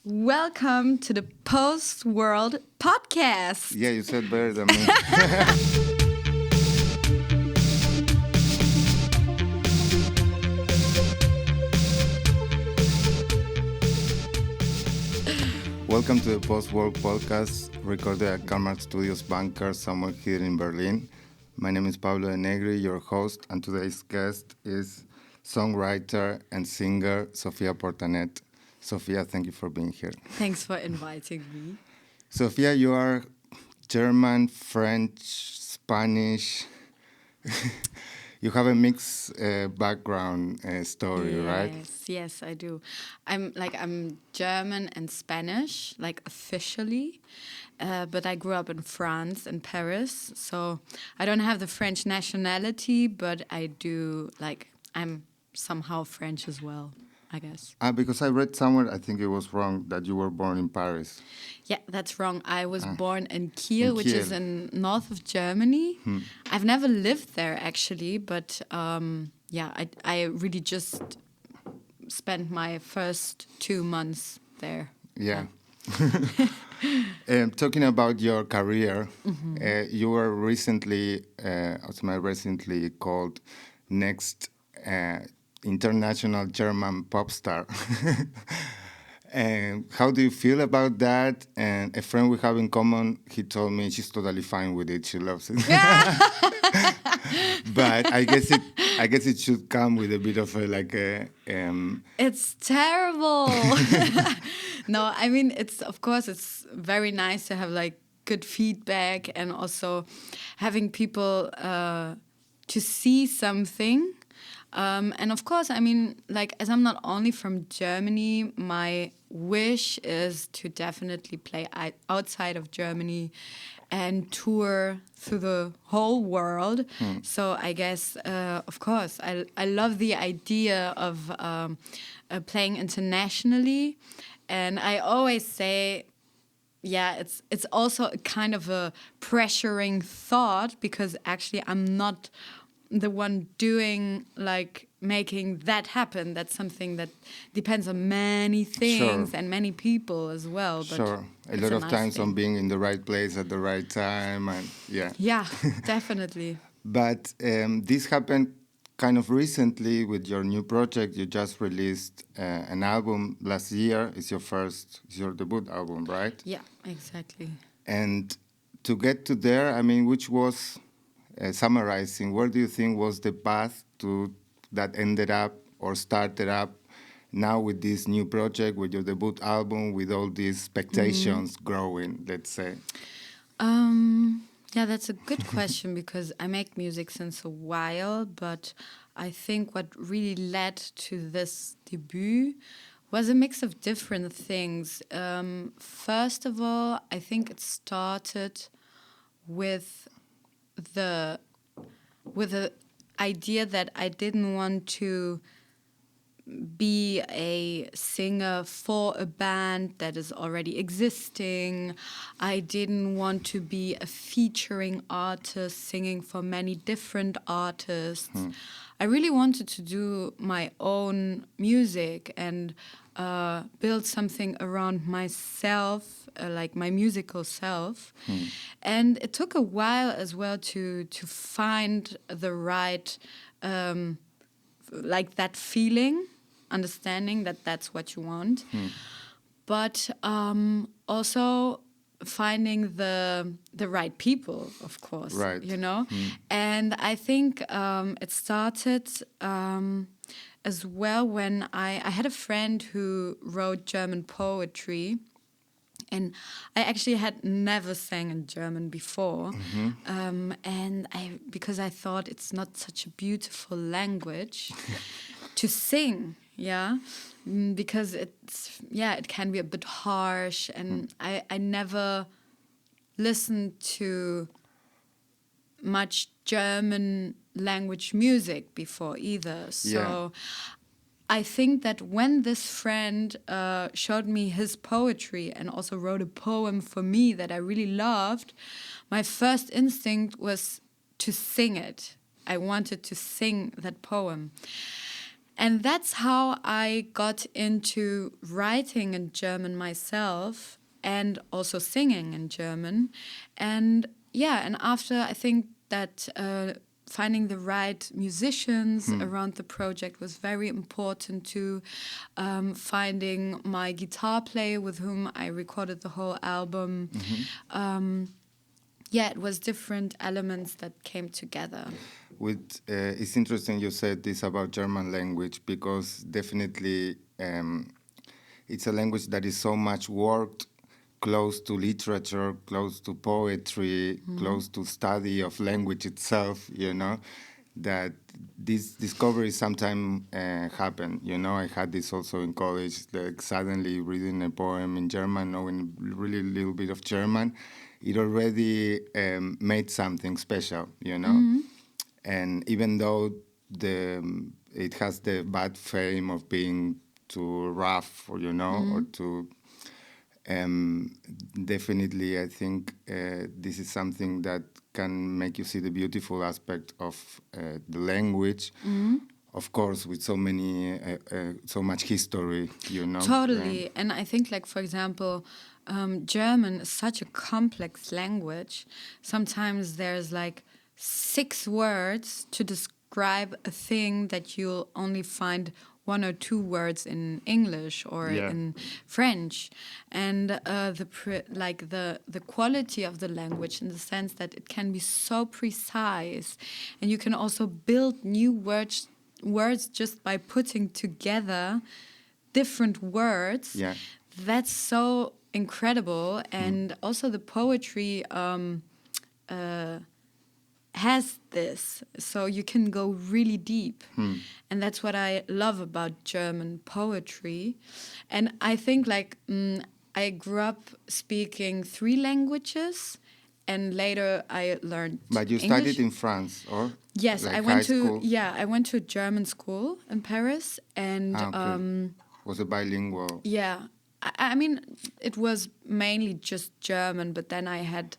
Welcome to the Post World Podcast. Yeah, you said better than me. Welcome to the Post World Podcast, recorded at Karma Studios Bunker, somewhere here in Berlin. My name is Pablo Denegri, your host, and today's guest is songwriter and singer Sofia Portanet. Sofia, thank you for being here. Thanks for inviting me. Sofia, you are German, French, Spanish. You have a mixed background story, right? Yes, I do. I'm German and Spanish, like officially, but I grew up in France in Paris, so I don't have the French nationality, but I do I'm somehow French as well, I guess. Because I read somewhere, I think it was wrong, that you were born in Paris. Yeah, that's wrong. I was born in Kiel, which is Kiel. in north of Germany. I've never lived there actually, but I really just spent my first 2 months there. Yeah. Talking about your career, you were recently, recently called next international German pop star. And how do you feel about that? And a friend we have in common, he told me she's totally fine with it. She loves it. But I guess it should come with a bit of It's terrible. No, I mean it's very nice to have good feedback and also having people to see something. And of course, I mean, as I'm not only from Germany, my wish is to definitely play outside of Germany and tour through the whole world. So I guess, of course, I love the idea of playing internationally. And I always say, yeah, it's also a kind of a pressuring thought because actually I'm not the one doing making that happen. That's something that depends on many things and many people as well. But sure. A lot of times on being in the right place at the right time, and yeah. Yeah, definitely. But this happened kind of recently with your new project. You just released an album last year. It's your debut album, right? Yeah, exactly. And to get to there, I mean, which was summarizing, where do you think was the path to that ended up or started up now with this new project, with your debut album, with all these expectations growing, let's say? Yeah, that's a good question because I make music since a while, but I think what really led to this debut was a mix of different things. First of all, I think it started with the idea that I didn't want to be a singer for a band that is already existing. I didn't want to be a featuring artist singing for many different artists. I really wanted to do my own music and build something around myself, like my musical self. And it took a while as well to find the right, that feeling, understanding that that's what you want. But also finding the right people, of course, Right. you know? And I think it started as well when I had a friend who wrote German poetry. And I actually had never sang in German before. And because I thought it's not such a beautiful language to sing, because it can be a bit harsh. And I never listened to much German language music before either. So I think that when this friend showed me his poetry and also wrote a poem for me that I really loved, my first instinct was to sing it. I wanted to sing that poem. And that's how I got into writing in German myself and also singing in German. And yeah, and after I think that finding the right musicians around the project was very important to finding my guitar player with whom I recorded the whole album. Yeah, it was different elements that came together. It's interesting you said this about German language, because definitely it's a language that is so much worked close to literature, close to poetry, close to study of language itself, that these discoveries sometimes happen. I had this also in college, like suddenly reading a poem in German, knowing really little bit of German, it already made something special, And even though it has the bad fame of being too rough, or too definitely, I think this is something that can make you see the beautiful aspect of the language. Of course, with so much history, Totally. And I think, like, for example, German is such a complex language. Sometimes there's like 6 words to describe a thing that you'll only find 1 or 2 words in English or in French, and the quality of the language, in the sense that it can be so precise, and you can also build new words just by putting together different words. Yeah. That's so incredible, and also the poetry has this, so you can go really deep. And that's what I love about German poetry. And I think, like, I grew up speaking 3 languages, and later I learned But you English. studied in France, or? Yes, like I went high school? I went to a German school in Paris, and Okay. Was it bilingual? yeah, I mean, it was mainly just German, but then I had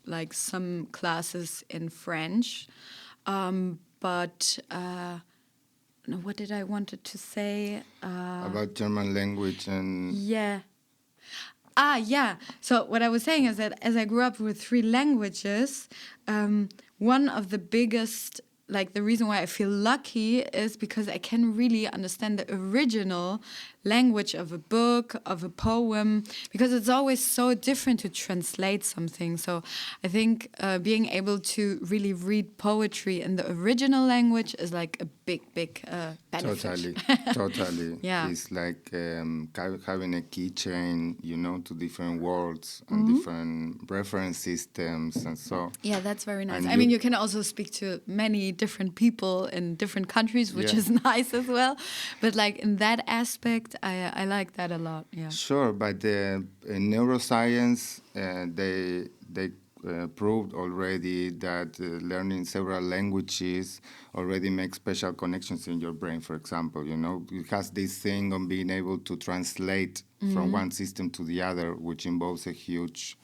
like some classes in French. But no, what did I wanted to say? About German language and... Yeah. Yeah. So what I was saying is that as I grew up with 3 languages, one of the biggest, like, the reason why I feel lucky is because I can really understand the original language of a book, of a poem, because it's always so different to translate something. So I think being able to really read poetry in the original language is like a big benefit. Totally. Yeah. It's like having a keychain, to different words and different reference systems, and so. Yeah, that's very nice. And I mean, you can also speak to many different people in different countries, which is nice as well. But like in that aspect, I like that a lot. Yeah. Sure, but in neuroscience, they proved already that learning several languages already makes special connections in your brain. For example, it has this thing on being able to translate from one system to the other, which involves a huge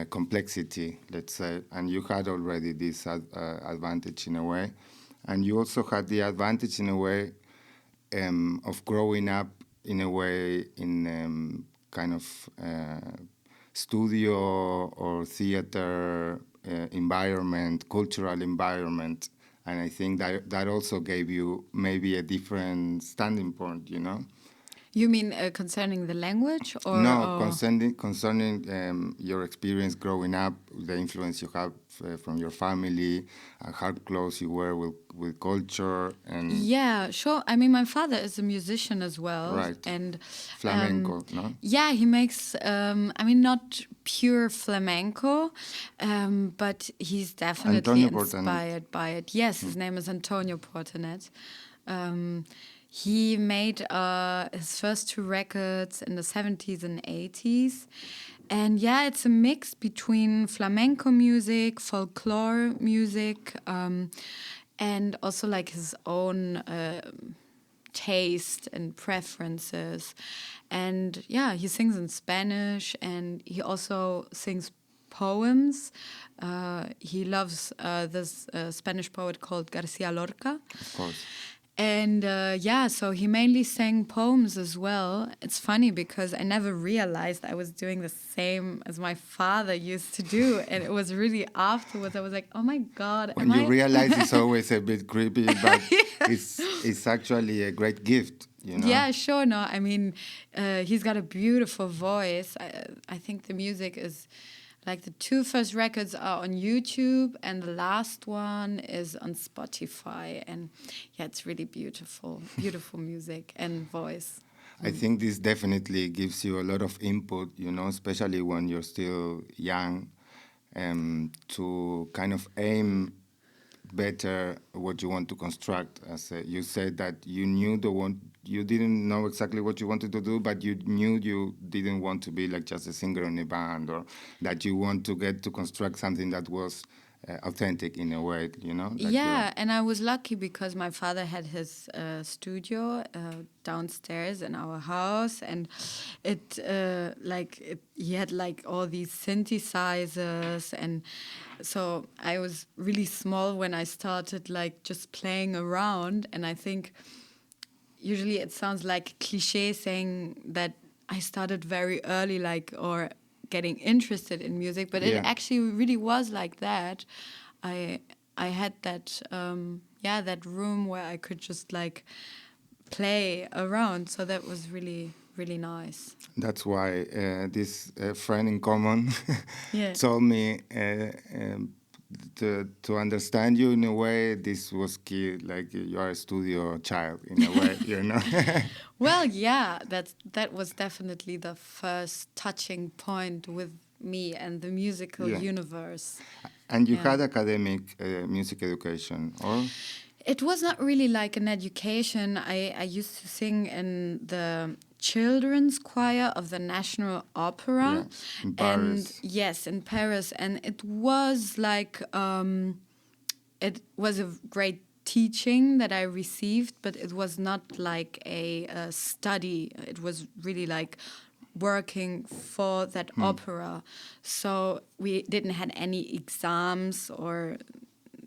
complexity, let's say. And you had already this advantage in a way, and you also had the advantage in a way of growing up in a way in kind of studio or theater environment, cultural environment. And I think that also gave you maybe a different standing point, You mean concerning the language, or No, concerning your experience growing up, the influence you have from your family, how close you were with culture, and Yeah, sure. I mean, my father is a musician as well, right, and flamenco, no? Yeah, he makes. I mean, not pure flamenco, but he's definitely Antonio inspired by it. Yes, his name is Antonio Portanet. He made his first 2 records in the 70s and 80s. And yeah, it's a mix between flamenco music, folklore music, and also like his own taste and preferences. And yeah, he sings in Spanish, and he also sings poems. He loves this Spanish poet called Garcia Lorca. Of course. And so he mainly sang poems as well. It's funny because I never realized I was doing the same as my father used to do. And it was really afterwards, I was like, oh my God. When you realize it's always a bit creepy, but it's actually a great gift, you know? Yeah, sure. No, I mean, he's got a beautiful voice. I think the music is... Like the 2 first records are on YouTube and the last one is on Spotify. And yeah, it's really beautiful, beautiful music and voice. I think this definitely gives you a lot of input, you know, especially when you're still young, to kind of aim better what you want to construct. As you said that you knew you didn't know exactly what you wanted to do, but you knew you didn't want to be like just a singer in a band, or that you want to get to construct something that was authentic in a way, you know? Like yeah, and I was lucky because my father had his studio downstairs in our house, and he had like all these synthesizers, and so I was really small when I started like just playing around, and I think usually it sounds like cliche saying that I started very early, or getting interested in music, but it actually really was like that. I had that that room where I could just like play around, so that was really, really nice. That's why this friend in common told me to understand you in a way, this was key, like you are a studio child in a way, you know. Well, yeah, that was definitely the first touching point with me and the musical universe. And you had academic music education, or? It was not really like an education. I used to sing in the children's choir of the National Opera. In Paris. And yes, in Paris. And it was like, it was a great teaching that I received, but it was not like a study. It was really like working for that opera. So we didn't had any exams or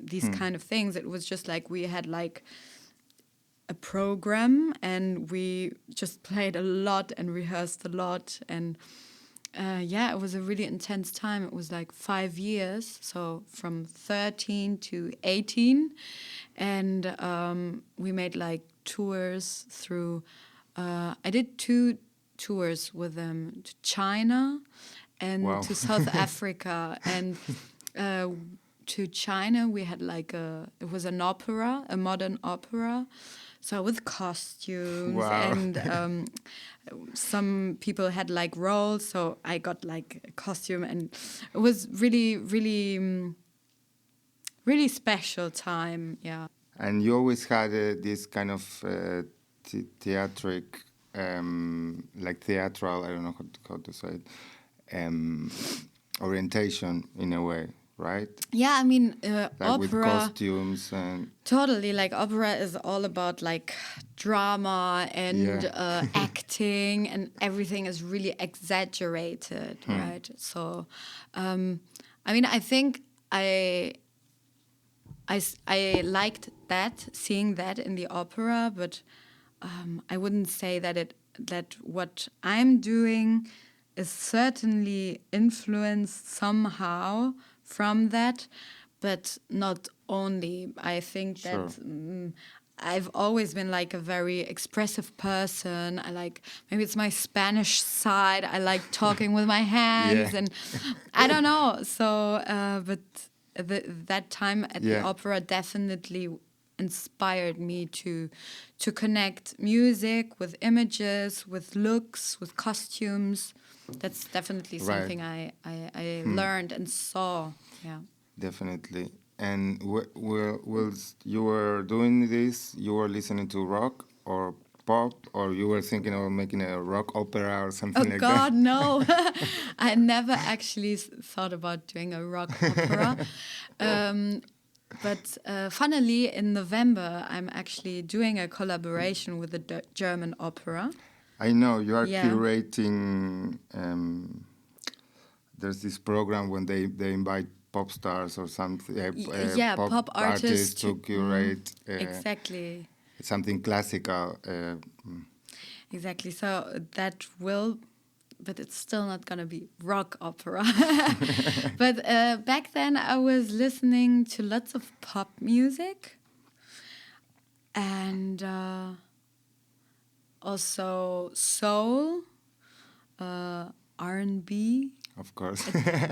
these kind of things. It was just like we had like a program and we just played a lot and rehearsed a lot, and it was a really intense time. It was like 5 years, so from 13 to 18, and we made like tours through I did 2 tours with them to China and to South Africa, and to China we had like it was an opera, a modern opera, so with costumes and some people had like roles, so I got like a costume, and it was really, really, really special time. Yeah. And you always had this kind of theatric, like theatrical, I don't know how to say it, orientation in a way, right? Yeah, I mean, like opera. With costumes and... Totally, like opera is all about like drama and acting, and everything is really exaggerated, right? So, I mean, I think I liked that, seeing that in the opera, but I wouldn't say that what I'm doing is certainly influenced somehow from that, but not only. I think that I've always been like a very expressive person. I like, maybe it's my Spanish side. I like talking with my hands, and I don't know. So, but that time at the opera definitely inspired me to connect music with images, with looks, with costumes. That's definitely something I learned and saw. Yeah, definitely. And whilst you were doing this, you were listening to rock or pop, or you were thinking of making a rock opera or something like that? Oh God, no! I never actually thought about doing a rock opera. But funnily, in November, I'm actually doing a collaboration with the German opera. I know you are curating there's this program when they invite pop stars or something, pop artists to curate exactly something classical. Exactly. So that will, but it's still not going to be rock opera. But back then I was listening to lots of pop music and also soul, R&B. Of course.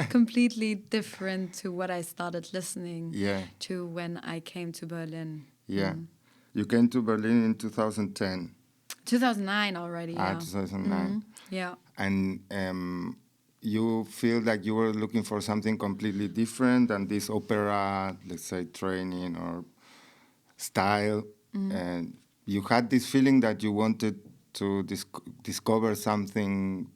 Completely different to what I started listening Yeah. to when I came to Berlin. Yeah. You came to Berlin in 2010. 2009 already, yeah. 2009. Yeah. And you feel like you were looking for something completely different than this opera, let's say, training or style. And you had this feeling that you wanted to discover something.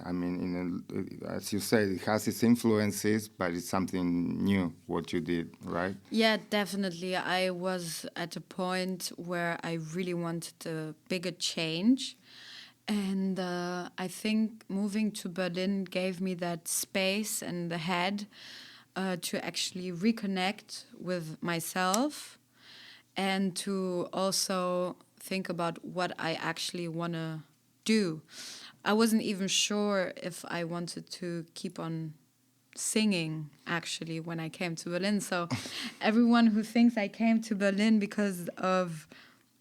I mean, as you said, it has its influences, but it's something new, what you did, right? Yeah, definitely. I was at a point where I really wanted a bigger change. And I think moving to Berlin gave me that space and the head to actually reconnect with myself and to also think about what I actually want to do. I wasn't even sure if I wanted to keep on singing actually when I came to Berlin. So everyone who thinks I came to Berlin because of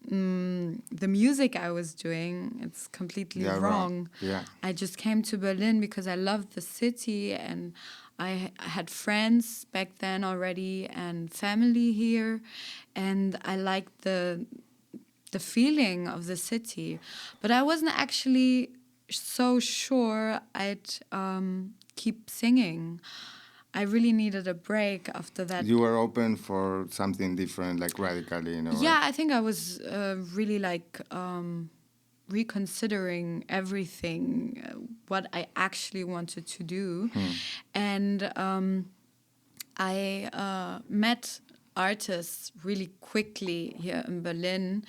the music I was doing, it's completely wrong. Yeah. I just came to Berlin because I loved the city and I had friends back then already and family here, and I liked the feeling of the city. But I wasn't actually so sure I'd keep singing. I really needed a break after that. You were open for something different, like radically, in a way. Yeah, I think I was really like reconsidering everything, what I actually wanted to do. And I met artists really quickly here in Berlin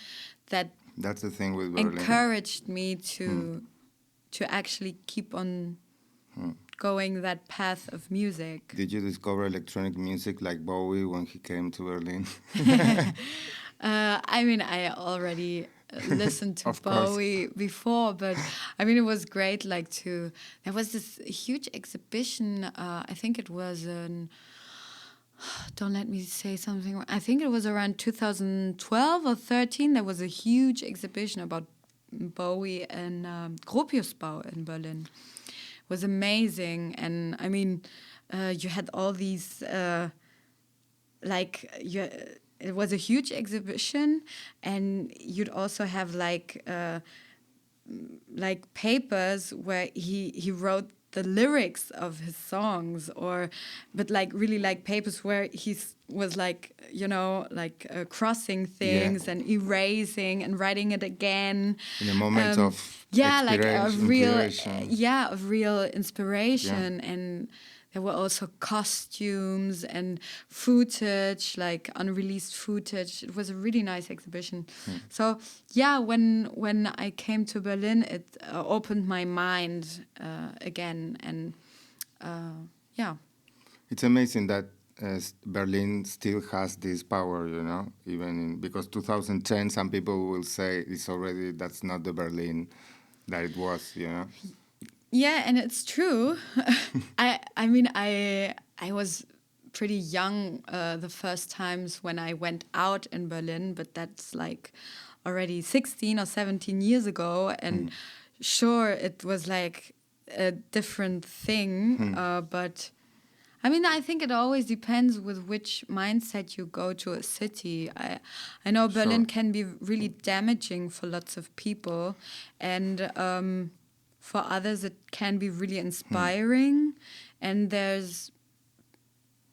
that's the thing with Berlin. Encouraged me to actually keep on going that path of music. Did you discover electronic music like Bowie when he came to Berlin? I mean, I already listened to Bowie before, but I mean, it was great. Like there was this huge exhibition. I think it was don't let me say something. I think it was around 2012 or 13. There was a huge exhibition about Bowie and Gropiusbau in Berlin. It was amazing, and I mean, you had all these it was a huge exhibition, and you'd also have like papers where he wrote the lyrics of his songs, but like really like papers where he was like, you know, like crossing things and erasing and writing it again in a moment of like a real inspiration. Inspiration. And there were also costumes and footage, like unreleased footage. It was a really nice exhibition. So yeah, when I came to Berlin, it opened my mind again. And yeah. It's amazing that Berlin still has this power, you know, because 2010, some people will say that's not the Berlin that it was, you know. Yeah, and it's true. I mean, I was pretty young the first times when I went out in Berlin, but that's like already 16 or 17 years ago. And sure, it was like a different thing. But I mean, I think it always depends with which mindset you go to a city. I know Berlin can be really damaging for lots of people. And for others, it can be really inspiring, and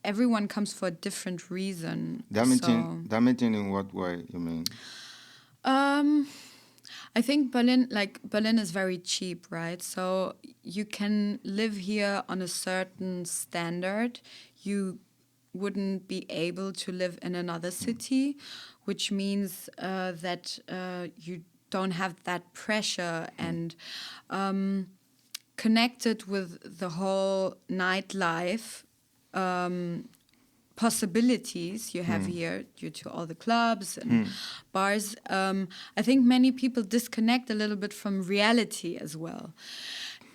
everyone comes for a different reason. Damaging in what way, you mean? I think Berlin is very cheap, right? So you can live here on a certain standard. You wouldn't be able to live in another city, which means that you don't have that pressure. And connected with the whole nightlife possibilities you have here due to all the clubs and bars. I think many people disconnect a little bit from reality as well.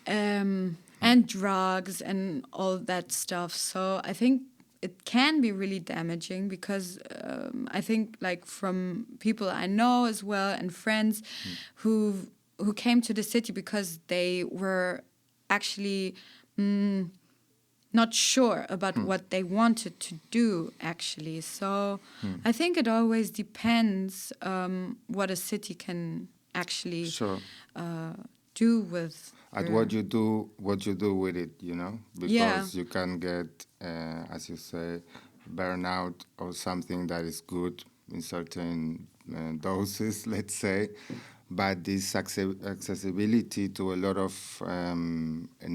And drugs and all that stuff. So I think it can be really damaging because I think like from people I know as well and friends who came to the city because they were actually not sure about what they wanted to do actually. So I think it always depends what a city can actually do with what you do with it, you know, because you can get, as you say, burnout or something that is good in certain doses, let's say, but this accessibility to a lot of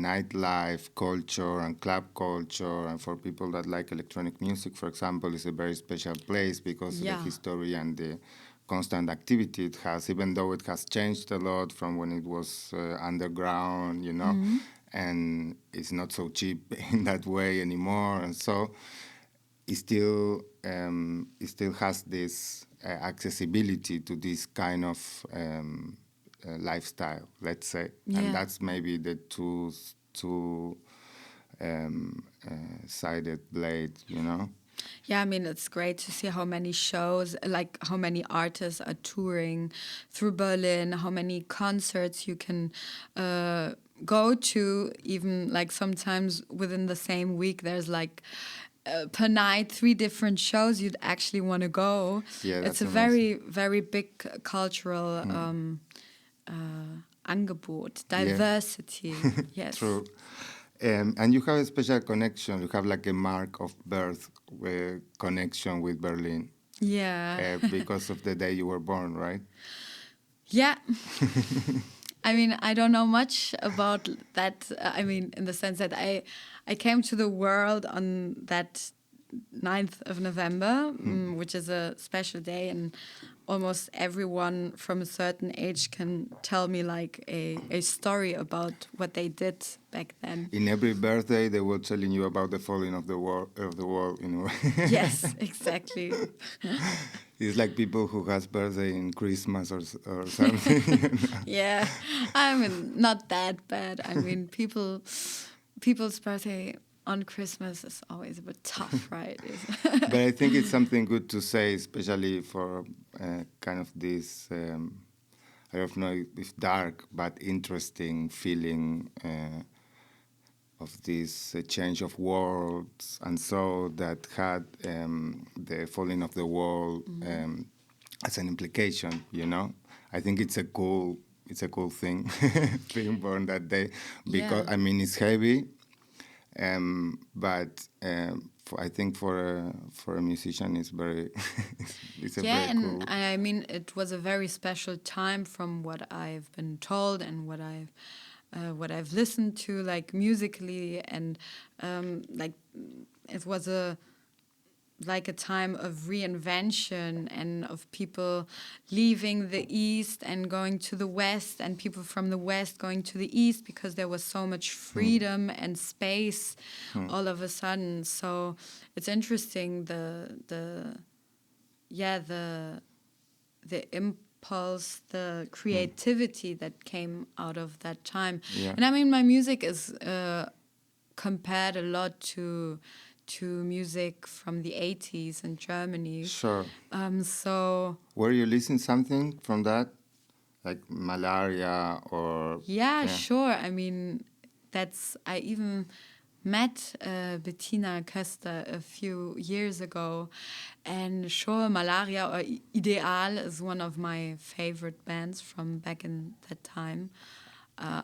nightlife culture and club culture, and for people that like electronic music, for example, is a very special place because of the history and the constant activity it has, even though it has changed a lot from when it was underground, you know, and it's not so cheap in that way anymore. And so it still has this accessibility to this kind of lifestyle, let's say. And that's maybe the two sided blade, you know. Yeah, I mean, it's great to see how many shows, like how many artists are touring through Berlin, how many concerts you can go to, even like sometimes within the same week, there's like per night 3 different shows you'd actually want to go. Yeah, it's a amazing. very, very big cultural Angebot, diversity. Yes. True. And you have a special connection. You have like a mark of birth connection with Berlin. Yeah. Because of the day you were born, right? Yeah. I mean, I don't know much about that. I mean, in the sense that I came to the world on that 9th of November, which is a special day, and almost everyone from a certain age can tell me like a story about what they did back then. In every birthday, they were telling you about the falling of the wall, you know. Yes, exactly. It's like people who has birthday in Christmas or something. You know? Yeah, I mean, not that bad. I mean, people's birthday on Christmas is always a bit tough, right? But I think it's something good to say, especially for kind of this, I don't know if dark, but interesting feeling of this change of worlds, and so that had the falling of the wall as an implication, you know. I think it's a cool thing being born that day, because I mean it's heavy. But I think for a musician, it's very it's a very cool. And I mean, it was a very special time from what I've been told and what I've listened to, like musically, and like it was a time of reinvention and of people leaving the East and going to the West, and people from the West going to the East, because there was so much freedom and space all of a sudden. So it's interesting the impulse, the creativity that came out of that time. Yeah. And I mean, my music is compared a lot to music from the 80s in Germany. Sure. So were you listening something from that, like Malaria or? Yeah, sure. I mean, I even met Bettina Köster a few years ago, and sure, Malaria or Ideal is one of my favorite bands from back in that time.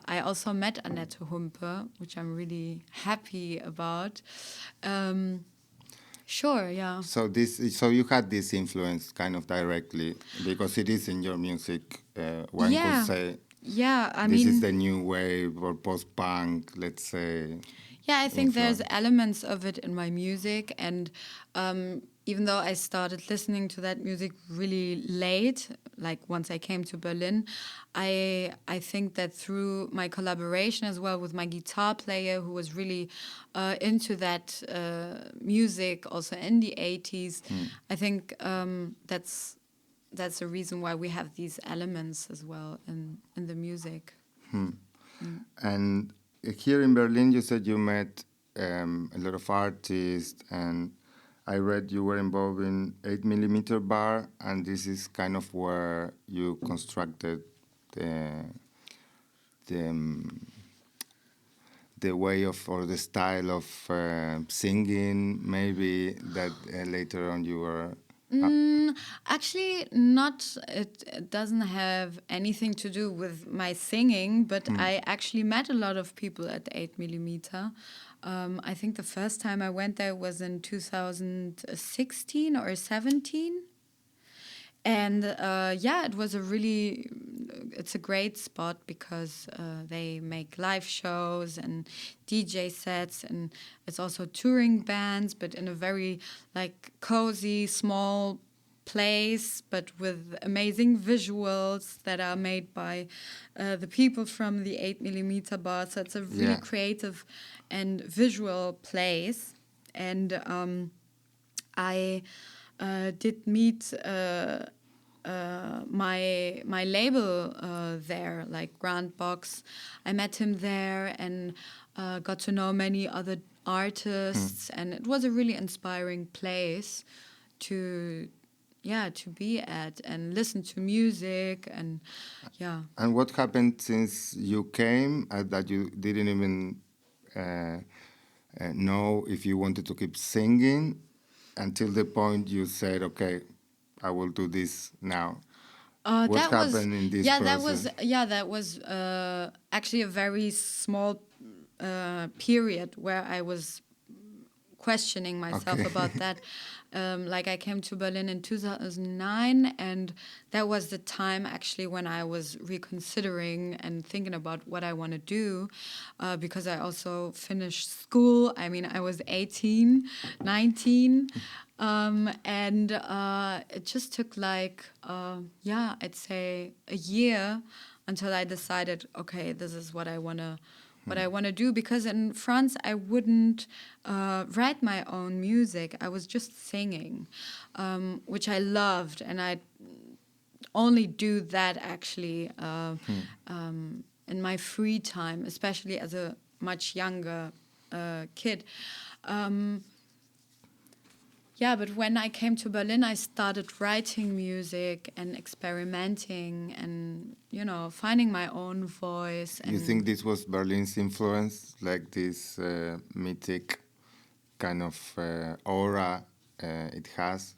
I also met Annette Humpe, which I'm really happy about. Sure, yeah. So you had this influence kind of directly, because it is in your music. One could say, yeah, I this mean, is the new wave or post-punk, let's say. Yeah, I think influence. there's elements of it in my music, and even though I started listening to that music really late, like once I came to Berlin, I think that through my collaboration as well with my guitar player, who was really into that music also in the 80s, I think that's the reason why we have these elements as well in the music. And here in Berlin, you said you met a lot of artists, and I read you were involved in 8mm bar, and this is kind of where you constructed the way of, or the style of singing, maybe that later on you were. Actually, not. It doesn't have anything to do with my singing, but I actually met a lot of people at 8mm. I think the first time I went there was in 2016 or 17. And it was it's a great spot because they make live shows and DJ sets, and it's also touring bands, but in a very like cozy, small place, but with amazing visuals that are made by the people from the 8mm bar. So it's a really creative and visual place. And I did meet my label there, like Grand Box. I met him there and got to know many other artists, and it was a really inspiring place to be at and listen to music and And what happened since you came that you didn't even know if you wanted to keep singing until the point you said, okay, I will do this now? What happened in this process? That was actually a very small period where I was questioning myself about that. Like I came to Berlin in 2009, and that was the time actually when I was reconsidering and thinking about what I want to do, because I also finished school. I mean, I was 18, 19, and it just took like, I'd say a year until I decided, okay, this is what I want to do, because in France I wouldn't write my own music. I was just singing, which I loved, and I only do that actually in my free time, especially as a much younger kid. But when I came to Berlin, I started writing music and experimenting and, finding my own voice. And you think this was Berlin's influence, like this mythic kind of aura it has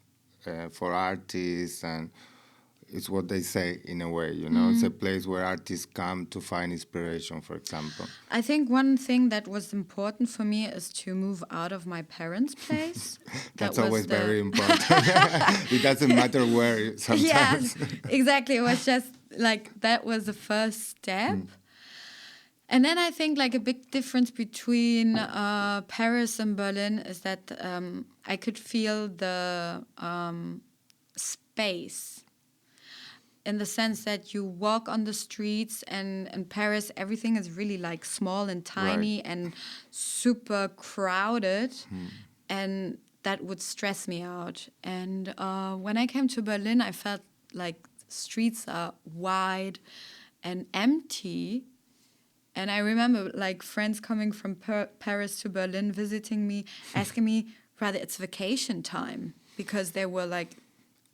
for artists, and it's what they say in a way, it's a place where artists come to find inspiration, for example. I think one thing that was important for me is to move out of my parents' place. That's always very important. It doesn't matter where sometimes. Yes, exactly. It was just like that was the first step. And then I think like a big difference between Paris and Berlin is that I could feel the space, in the sense that you walk on the streets, and in Paris everything is really like small and tiny and super crowded, and that would stress me out. And when I came to Berlin, I felt like streets are wide and empty. And I remember like friends coming from Paris to Berlin, visiting me, asking me whether it's vacation time, because they were like,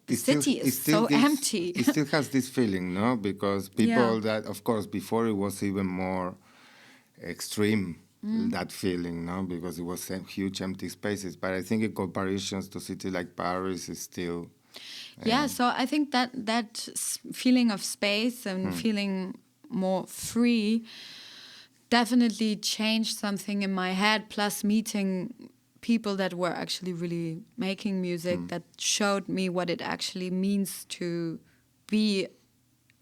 the city is so empty. It still has this feeling, no? Because people that, of course, before it was even more extreme, that feeling, no? Because it was huge empty spaces. But I think in comparisons to cities like Paris is still... so I think that feeling of space and feeling more free definitely changed something in my head, plus meeting people that were actually really making music that showed me what it actually means to be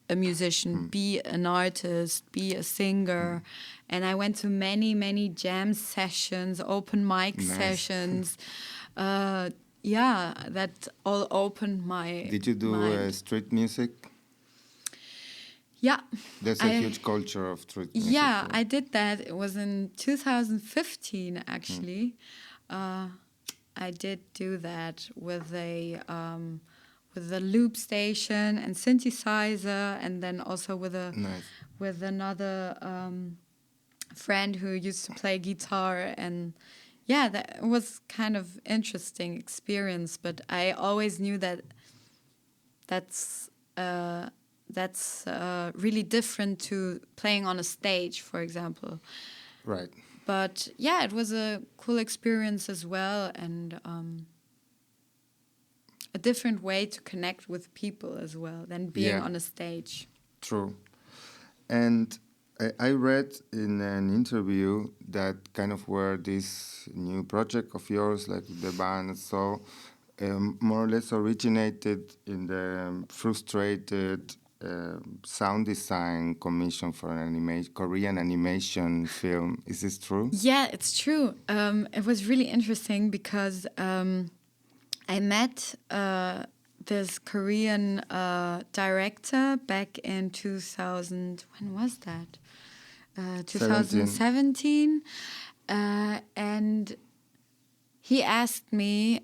a musician, be an artist, be a singer. And I went to many, many jam sessions, open mic sessions. yeah, that all opened my. Did you do street music? Yeah. There's a huge culture of street music. Yeah, I did that. It was in 2015, actually. I did do that with a loop station and synthesizer, and then also with another friend who used to play guitar. And yeah, that was kind of interesting experience. But I always knew that that's really different to playing on a stage, for example. Right. But yeah, it was a cool experience as well, and a different way to connect with people as well than being on a stage. True. And I read in an interview that kind of where this new project of yours, like the band, so more or less originated in the frustrated sound design commission for an Korean animation film. Is this true? Yeah, it's true. It was really interesting because I met this Korean director back in 2000. When was that? 2017. And he asked me.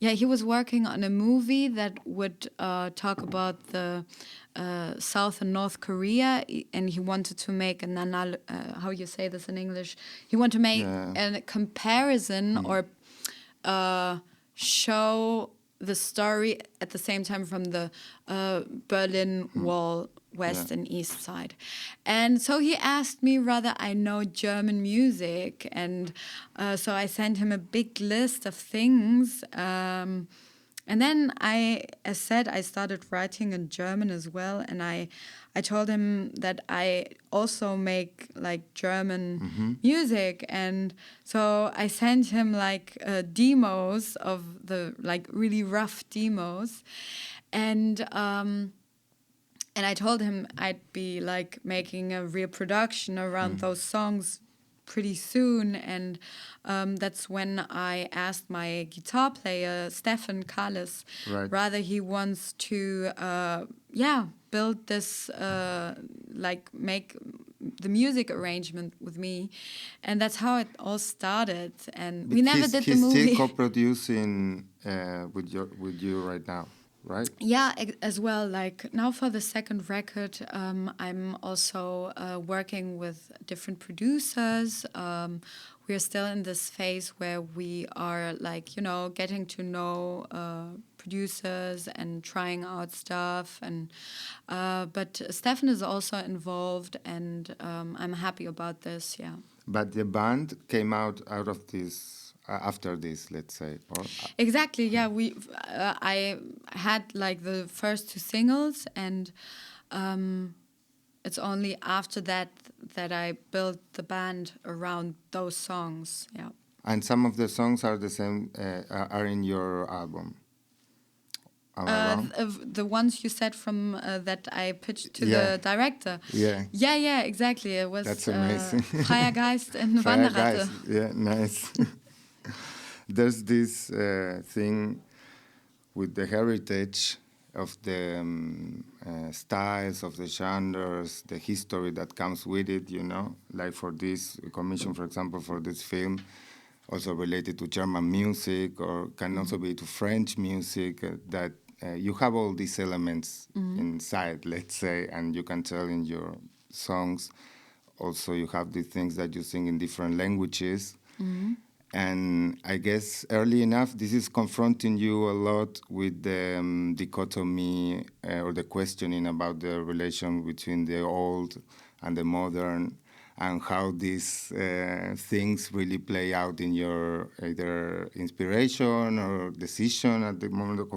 He was working on a movie that would talk about the South and North Korea, and he wanted to make how you say this in English? He wanted to make a comparison or show the story at the same time from the Berlin Wall, west and east side. And so he asked me whether I know German music, and so I sent him a big list of things. And then as said, I started writing in German as well, and I told him that I also make like German music, and so I sent him like demos of the like really rough demos, and I told him I'd be like making a real production around those songs pretty soon, and that's when I asked my guitar player Stefan Kallis whether he wants to build this like make the music arrangement with me, and that's how it all started. And we never did the movie. He's still co-producing with you right now, right? Yeah, as well. Like now for the second record, I'm also working with different producers. We are still in this phase where we are like, getting to know producers and trying out stuff. And but Stefan is also involved, and I'm happy about this. Yeah. But the band came out of this. After this, let's say, or exactly, yeah. I had like the first two singles, and it's only after that I built the band around those songs. Yeah. And some of the songs are the same, are in your album. The ones you said from that I pitched to the director. Yeah, exactly. It was that's amazing. Freier Geist and Freier Wanderratte. Geist. Yeah, nice. There's this thing with the heritage of the styles, of the genres, the history that comes with it, like for this commission, for example, for this film, also related to German music, or can also be to French music, that you have all these elements inside, let's say, and you can tell in your songs. Also, you have the things that you sing in different languages. And I guess early enough, this is confronting you a lot with the dichotomy or the questioning about the relation between the old and the modern, and how these things really play out in your either inspiration or decision at the moment of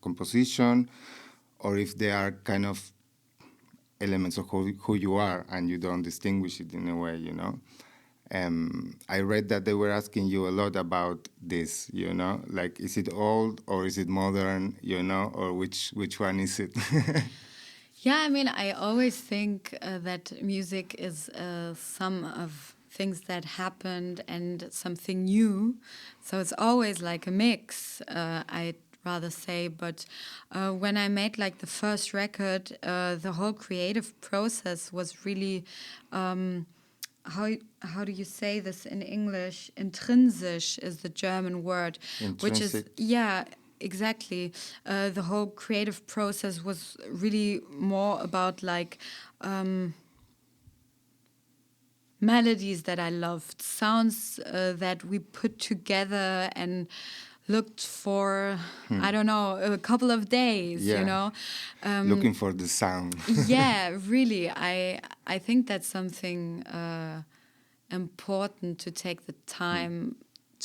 composition, or if they are kind of elements of who you are and you don't distinguish it in a way, I read that they were asking you a lot about this, like, is it old or is it modern, or which one is it? Yeah, I mean, I always think that music is a sum of things that happened and something new. So it's always like a mix, I'd rather say. But when I made like the first record, the whole creative process was really, how do you say this in English? Intrinsisch is the German word, which is, Intrinsic. yeah, exactly. The whole creative process was really more about like melodies that I loved, sounds that we put together and looked for, I don't know, a couple of days, you Yeah. know. Looking for the sound. Yeah, really. I think that's something important, to take the time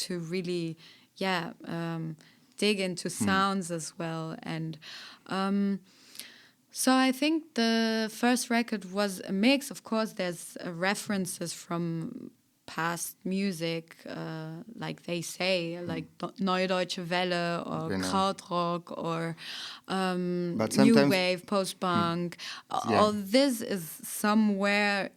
to really, yeah, dig into sounds as well. And so I think the first record was a mix. Of course, there's references from past music, like they say, like Neue Deutsche Welle or Genau. Krautrock or But New sometimes, Wave, post-punk. Yeah. All this is somewhere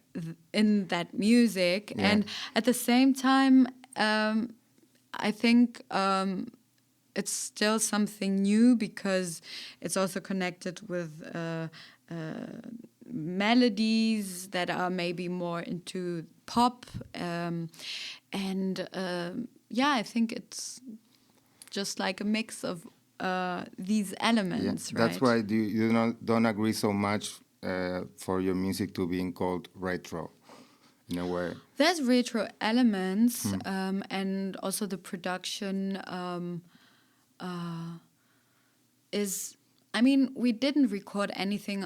in that music. Yeah. And at the same time, I think it's still something new, because it's also connected with melodies that are maybe more into pop. Yeah, I think it's just like a mix of these yeah. elements, That's right? why don't agree so much for your music to being called retro, in a way. There's retro elements, and also the production is, I mean, we didn't record anything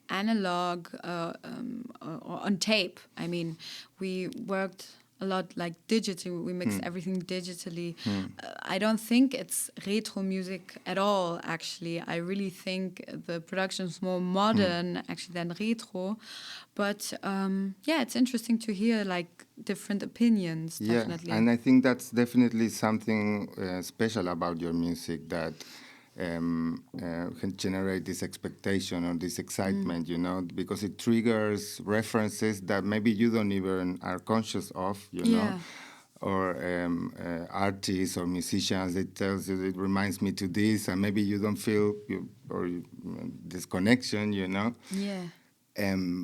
analog or on tape. I mean, we worked a lot like digitally. We mixed everything digitally. I don't think it's retro music at all, actually. I really think the production is more modern, actually, than retro. But yeah, it's interesting to hear like different opinions, definitely. Yeah, and I think that's definitely something special about your music, that can generate this expectation or this excitement, you know, because it triggers references that maybe you don't even are conscious of, you know, Yeah. or artists or musicians. It tells you, it reminds me to this, and maybe you don't feel this connection, you know. Yeah.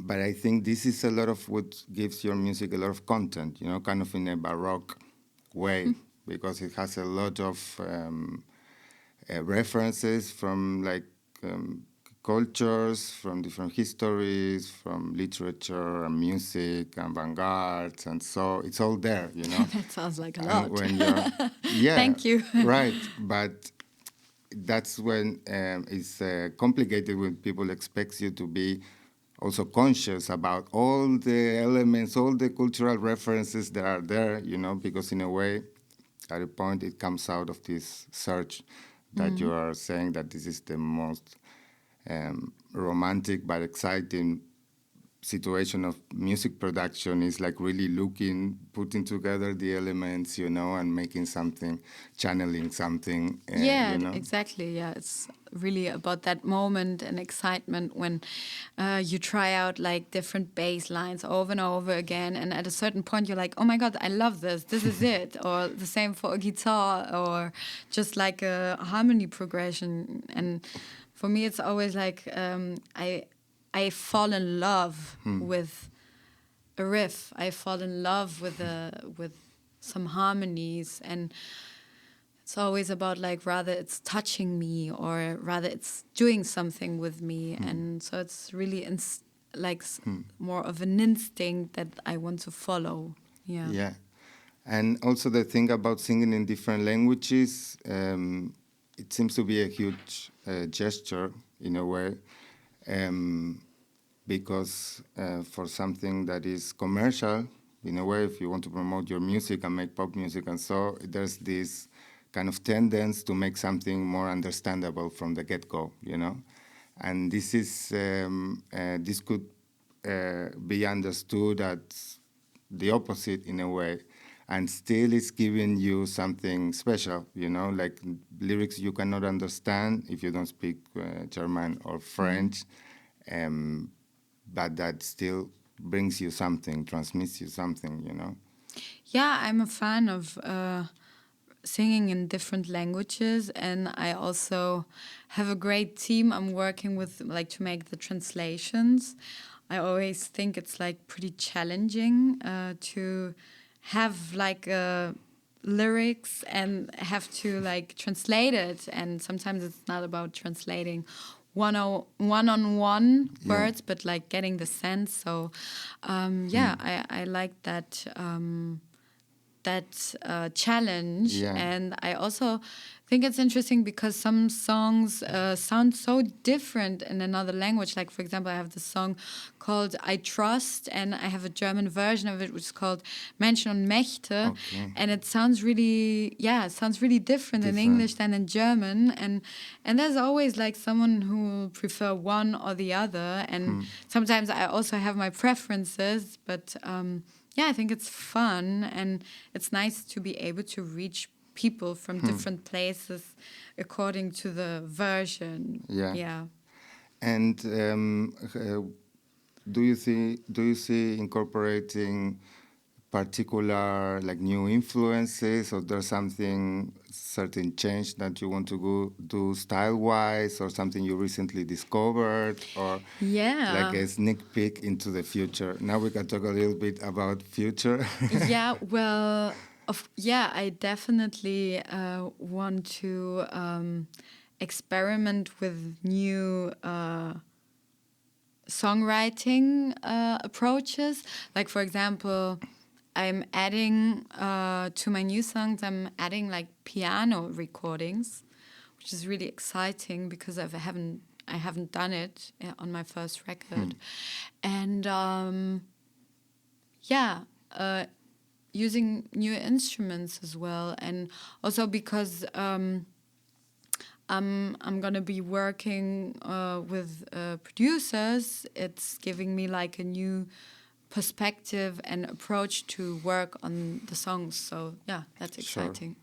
But I think this is a lot of what gives your music a lot of content, you know, kind of in a baroque way, because it has a lot of references from like cultures, from different histories, from literature and music and avant-garde, and so it's all there, you know. That sounds like a And lot. when you're, yeah, Thank you. right, but that's when it's complicated, when people expect you to be also conscious about all the elements, all the cultural references that are there, you know, because in a way, at a point, it comes out of this search that you are saying that this is the most romantic but exciting situation of music production, is like really looking, putting together the elements, you know, and making something, channeling something, Yeah, you know. exactly. Yeah, it's really about that moment and excitement when you try out like different bass lines over and over again, and at a certain point you're like, oh my god, I love this, this is it. Or the same for a guitar, or just like a harmony progression. And for me it's always like I fall in love with a riff. I fall in love with some harmonies, and it's always about like rather it's touching me, or rather it's doing something with me. And so it's really more of an instinct that I want to follow. Yeah. Yeah. And also the thing about singing in different languages, it seems to be a huge gesture in a way, because for something that is commercial, in a way, if you want to promote your music and make pop music, and so there's this kind of tendency to make something more understandable from the get-go, you know. And this is this could be understood as the opposite in a way, and still it's giving you something special, you know, like lyrics you cannot understand if you don't speak German or French, but that still brings you something, transmits you something, you know? Yeah, I'm a fan of singing in different languages, and I also have a great team I'm working with, like, to make the translations. I always think it's like pretty challenging to have like lyrics and have to like translate it, and sometimes it's not about translating one-on-one words, but like getting the sense. So I like that challenge. And I also think it's interesting because some songs sound so different in another language. Like, for example, I have this song called I Trust, and I have a German version of it which is called Menschen und Mächte. And it sounds really different in English than in German. And there's always like someone who will prefer one or the other. And sometimes I also have my preferences, but I think it's fun, and it's nice to be able to reach people from different places according to the version. Yeah. And do you see incorporating particular like new influences, or there's something certain change that you want to do style-wise, or something you recently discovered, or like a sneak peek into the future? Now we can talk a little bit about future. I definitely want to experiment with new songwriting approaches. Like, for example, I'm adding to my new songs, I'm adding like piano recordings, which is really exciting because I haven't done it on my first record. And using new instruments as well, and also because I'm gonna be working with producers. It's giving me like a new perspective and approach to work on the songs. So that's exciting.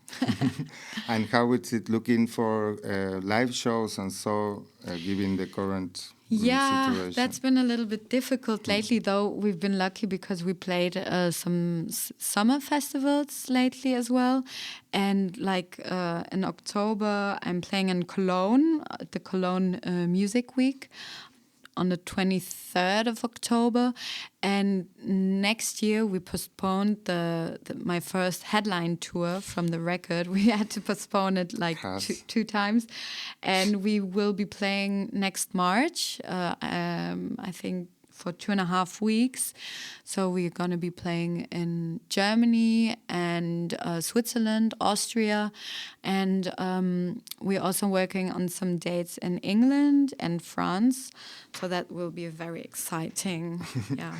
And how is it looking for live shows and so, given the current situation? That's been a little bit difficult lately, though. We've been lucky because we played some summer festivals lately as well. And like in October, I'm playing in Cologne at the Cologne Music Week on the 23rd of October. And next year we postponed my first headline tour from the record. We had to postpone it like two times. And we will be playing next March, I think for 2.5 weeks. So we're going to be playing in Germany and Switzerland, Austria. And we're also working on some dates in England and France. So that will be very exciting. Yeah.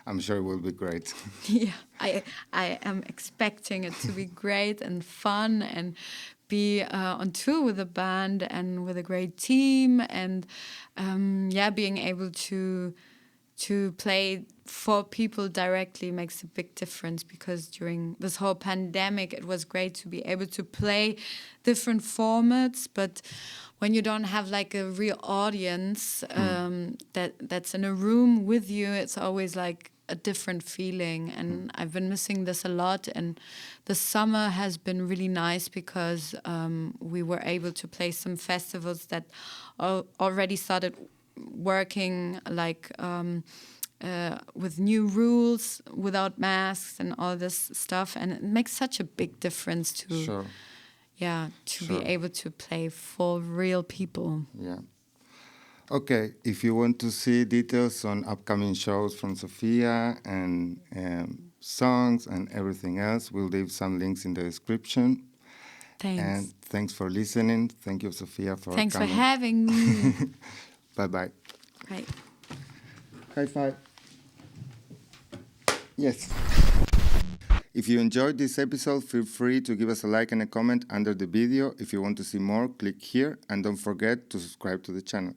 I'm sure it will be great. Yeah, I am expecting it to be great and fun, and be on tour with a band and with a great team, and being able to play for people directly makes a big difference, because during this whole pandemic it was great to be able to play different formats, but when you don't have like a real audience that's in a room with you, it's always like a different feeling. And I've been missing this a lot, and the summer has been really nice because we were able to play some festivals that already started working like with new rules, without masks and all this stuff, and it makes such a big difference to be able to play for real people. Yeah. Okay, if you want to see details on upcoming shows from Sofia and songs and everything else, we'll leave some links in the description. Thanks. And thanks for listening. Thank you, Sofia, for Thanks coming. for having me. Bye-bye. Bye. High five. Yes. If you enjoyed this episode, feel free to give us a like and a comment under the video. If you want to see more, click here, and don't forget to subscribe to the channel.